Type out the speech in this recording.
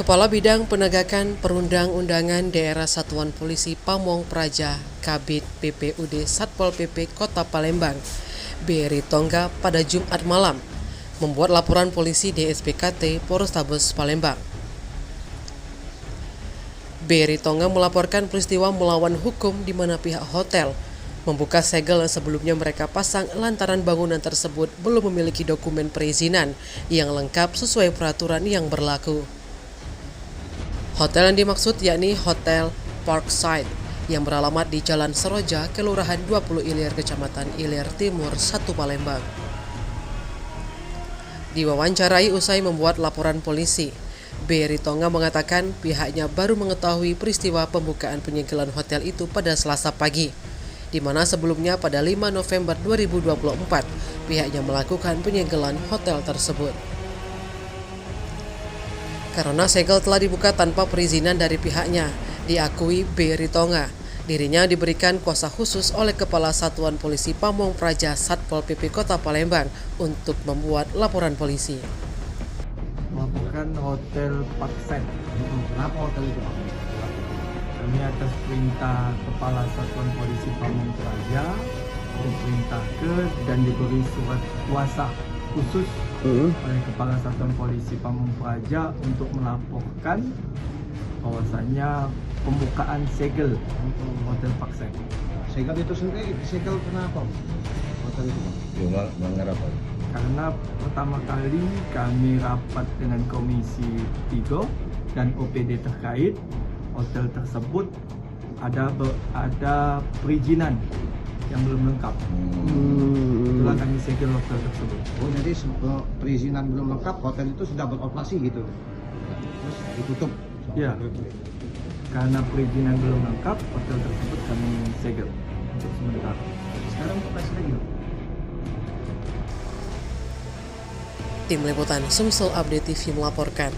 Kepala Bidang Penegakan Perundang-undangan Daerah Satuan Polisi Pamong Praja, Kabid PPUD Satpol PP Kota Palembang, Beri Tongga pada Jumat malam, membuat laporan polisi DSPKT Polrestabes Palembang. Beri Tongga melaporkan peristiwa melawan hukum di mana pihak hotel membuka segel yang sebelumnya mereka pasang lantaran bangunan tersebut belum memiliki dokumen perizinan yang lengkap sesuai peraturan yang berlaku. Hotel yang dimaksud yakni Hotel Parkside yang beralamat di Jalan Seroja, Kelurahan 20 Ilir, Kecamatan Ilir Timur, 1 Palembang. Diwawancarai usai membuat laporan polisi, Beri Tongga mengatakan pihaknya baru mengetahui peristiwa pembukaan penyegelan hotel itu pada Selasa pagi, di mana sebelumnya pada 5 November 2024 pihaknya melakukan penyegelan hotel tersebut. Karena segel telah dibuka tanpa perizinan dari pihaknya, diakui Beri Tongga, dirinya diberikan kuasa khusus oleh Kepala Satuan Polisi Pamong Praja Satpol PP Kota Palembang untuk membuat laporan polisi. Melaporkan Hotel Parkside. Kenapa hotel itu, Pak? Kami atas perintah Kepala Satuan Polisi Pamong Praja diperintahkan dan diberi surat kuasa khusus oleh Kepala Satuan Polisi Pamong Praja untuk melaporkan bahwasanya pembukaan segel Hotel Parkside. Segel itu sendiri, segel kenapa hotel itu, Pak? Melanggar apa? Karena pertama kali kami rapat dengan Komisi 3 dan OPD terkait, hotel tersebut ada perizinan yang belum lengkap. Itulah kami segel hotel tersebut. Oh, jadi perizinan belum lengkap, hotel itu sudah beroperasi gitu. Terus ditutup. Ya, karena perizinan belum lengkap, hotel tersebut kami segel untuk sementara. Sekarang operasi lagi, Pak? Tim Liputan Sumsel Update TV melaporkan.